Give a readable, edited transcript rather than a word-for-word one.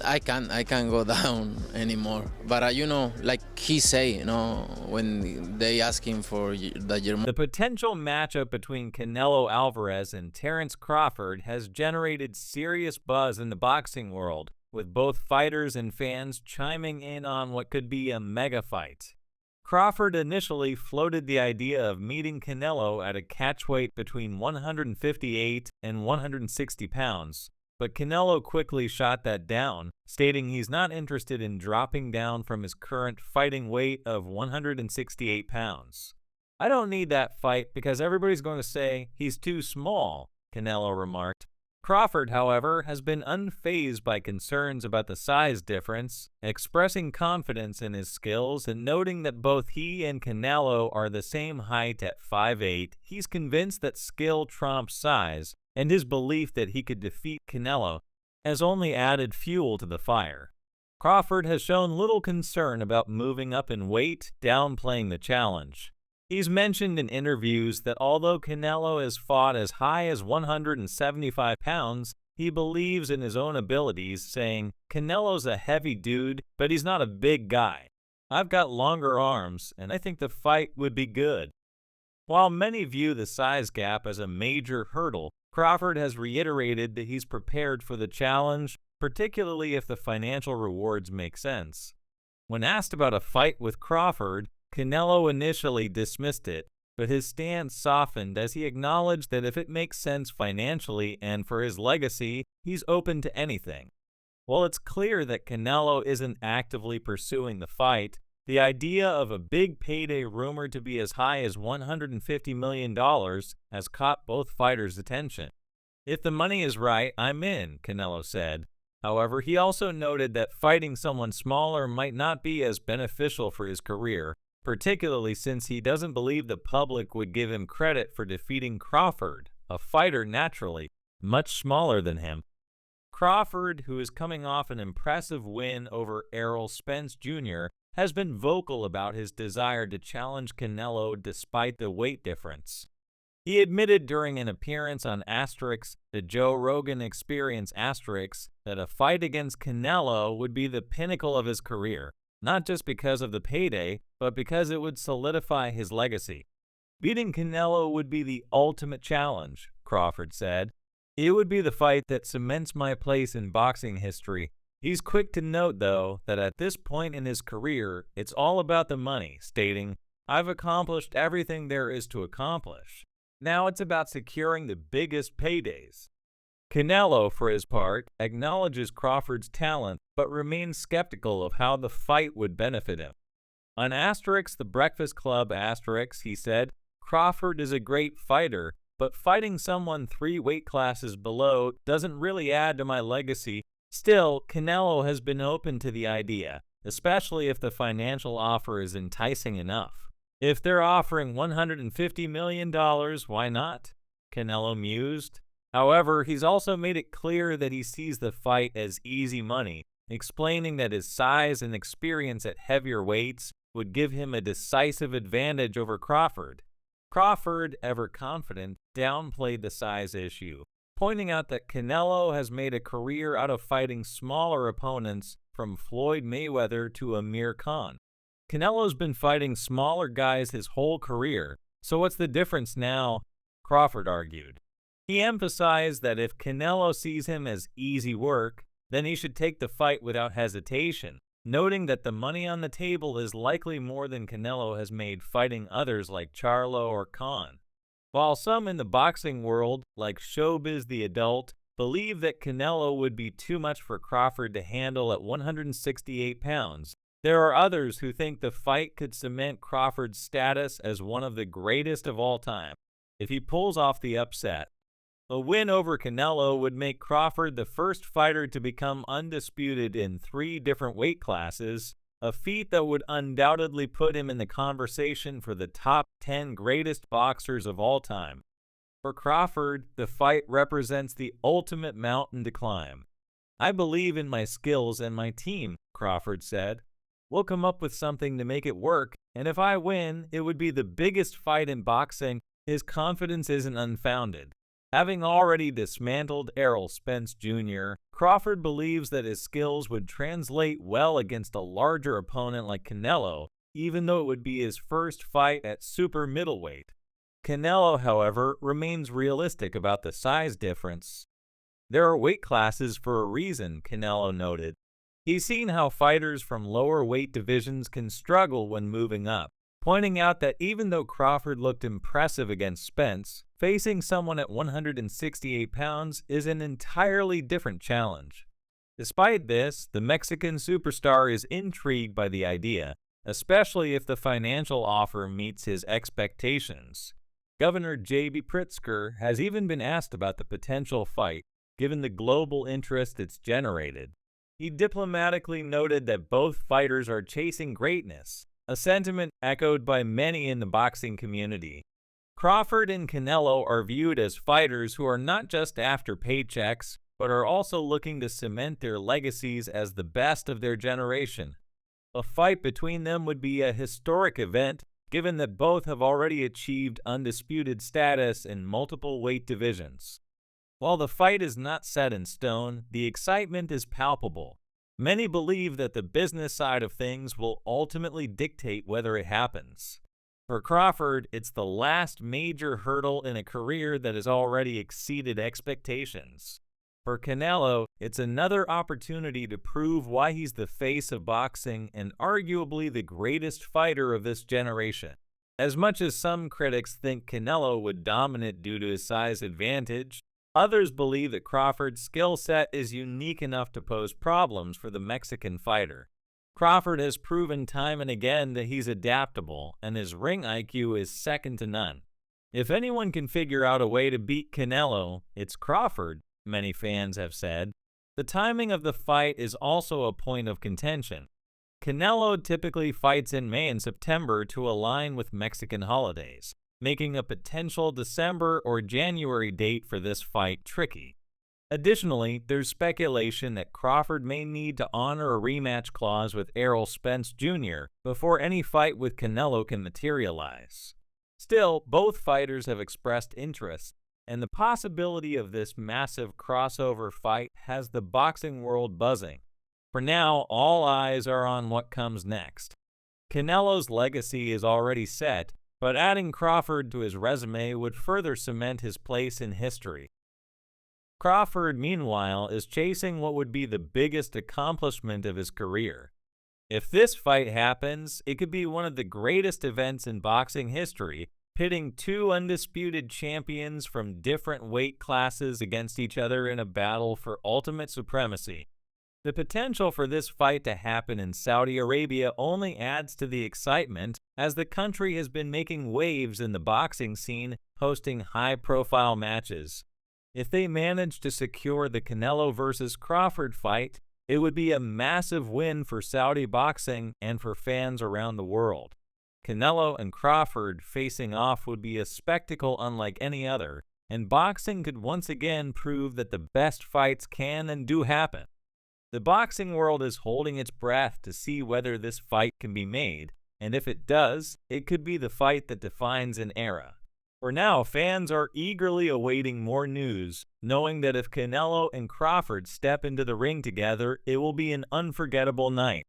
I can't go down anymore. But like he say, when they ask him for the German. The potential matchup between Canelo Alvarez and Terence Crawford has generated serious buzz in the boxing world, with both fighters and fans chiming in on what could be a mega fight. Crawford initially floated the idea of meeting Canelo at a catchweight between 158 and 160 pounds, but Canelo quickly shot that down, stating he's not interested in dropping down from his current fighting weight of 168 pounds. "I don't need that fight because everybody's going to say he's too small," Canelo remarked. Crawford, however, has been unfazed by concerns about the size difference, expressing confidence in his skills and noting that both he and Canelo are the same height at 5'8". He's convinced that skill trumps size, and his belief that he could defeat Canelo has only added fuel to the fire. Crawford has shown little concern about moving up in weight, downplaying the challenge. He's mentioned in interviews that although Canelo has fought as high as 175 pounds, he believes in his own abilities, saying, "Canelo's a heavy dude, but he's not a big guy. I've got longer arms, and I think the fight would be good." While many view the size gap as a major hurdle, Crawford has reiterated that he's prepared for the challenge, particularly if the financial rewards make sense. When asked about a fight with Crawford, Canelo initially dismissed it, but his stance softened as he acknowledged that if it makes sense financially and for his legacy, he's open to anything. While it's clear that Canelo isn't actively pursuing the fight, the idea of a big payday rumored to be as high as $150 million has caught both fighters' attention. "If the money is right, I'm in," Canelo said. However, he also noted that fighting someone smaller might not be as beneficial for his career, particularly since he doesn't believe the public would give him credit for defeating Crawford, a fighter naturally much smaller than him. Crawford, who is coming off an impressive win over Errol Spence Jr., has been vocal about his desire to challenge Canelo despite the weight difference. He admitted during an appearance on the Joe Rogan Experience that a fight against Canelo would be the pinnacle of his career, not just because of the payday, but because it would solidify his legacy. "Beating Canelo would be the ultimate challenge," Crawford said. "It would be the fight that cements my place in boxing history." He's quick to note, though, that at this point in his career, it's all about the money, stating, "I've accomplished everything there is to accomplish. Now it's about securing the biggest paydays." Canelo, for his part, acknowledges Crawford's talent, but remains skeptical of how the fight would benefit him. On The Breakfast Club he said, "Crawford is a great fighter, but fighting someone 3 weight classes below doesn't really add to my legacy. Still, Canelo has been open to the idea, especially if the financial offer is enticing enough. If they're offering $150 million, why not?" Canelo mused. However, he's also made it clear that he sees the fight as easy money, explaining that his size and experience at heavier weights would give him a decisive advantage over Crawford. Crawford, ever confident, downplayed the size issue, pointing out that Canelo has made a career out of fighting smaller opponents from Floyd Mayweather to Amir Khan. "Canelo's been fighting smaller guys his whole career, so what's the difference now?" Crawford argued. He emphasized that if Canelo sees him as easy work, then he should take the fight without hesitation, noting that the money on the table is likely more than Canelo has made fighting others like Charlo or Khan. While some in the boxing world, like Showbiz the Adult, believe that Canelo would be too much for Crawford to handle at 168 pounds, there are others who think the fight could cement Crawford's status as one of the greatest of all time if he pulls off the upset. A win over Canelo would make Crawford the first fighter to become undisputed in 3 different weight classes, a feat that would undoubtedly put him in the conversation for the top 10 greatest boxers of all time. For Crawford, the fight represents the ultimate mountain to climb. "I believe in my skills and my team," Crawford said. "We'll come up with something to make it work, and if I win, it would be the biggest fight in boxing." His confidence isn't unfounded. Having already dismantled Errol Spence Jr., Crawford believes that his skills would translate well against a larger opponent like Canelo, even though it would be his first fight at super middleweight. Canelo, however, remains realistic about the size difference. There are weight classes for a reason, Canelo noted. He's seen how fighters from lower weight divisions can struggle when moving up, pointing out that even though Crawford looked impressive against Spence, facing someone at 168 pounds is an entirely different challenge. Despite this, the Mexican superstar is intrigued by the idea, especially if the financial offer meets his expectations. Governor J.B. Pritzker has even been asked about the potential fight, given the global interest it's generated. He diplomatically noted that both fighters are chasing greatness, a sentiment echoed by many in the boxing community. Crawford and Canelo are viewed as fighters who are not just after paychecks, but are also looking to cement their legacies as the best of their generation. A fight between them would be a historic event, given that both have already achieved undisputed status in multiple weight divisions. While the fight is not set in stone, the excitement is palpable. Many believe that the business side of things will ultimately dictate whether it happens. For Crawford, it's the last major hurdle in a career that has already exceeded expectations. For Canelo, it's another opportunity to prove why he's the face of boxing and arguably the greatest fighter of this generation. As much as some critics think Canelo would dominate due to his size advantage, others believe that Crawford's skill set is unique enough to pose problems for the Mexican fighter. Crawford has proven time and again that he's adaptable, and his ring IQ is second to none. If anyone can figure out a way to beat Canelo, it's Crawford, many fans have said. The timing of the fight is also a point of contention. Canelo typically fights in May and September to align with Mexican holidays, making a potential December or January date for this fight tricky. Additionally, there's speculation that Crawford may need to honor a rematch clause with Errol Spence Jr. before any fight with Canelo can materialize. Still, both fighters have expressed interest, and the possibility of this massive crossover fight has the boxing world buzzing. For now, all eyes are on what comes next. Canelo's legacy is already set, but adding Crawford to his resume would further cement his place in history. Crawford, meanwhile, is chasing what would be the biggest accomplishment of his career. If this fight happens, it could be one of the greatest events in boxing history, pitting two undisputed champions from different weight classes against each other in a battle for ultimate supremacy. The potential for this fight to happen in Saudi Arabia only adds to the excitement, as the country has been making waves in the boxing scene, hosting high-profile matches. If they manage to secure the Canelo vs. Crawford fight, it would be a massive win for Saudi boxing and for fans around the world. Canelo and Crawford facing off would be a spectacle unlike any other, and boxing could once again prove that the best fights can and do happen. The boxing world is holding its breath to see whether this fight can be made, and if it does, it could be the fight that defines an era. For now, fans are eagerly awaiting more news, knowing that if Canelo and Crawford step into the ring together, it will be an unforgettable night.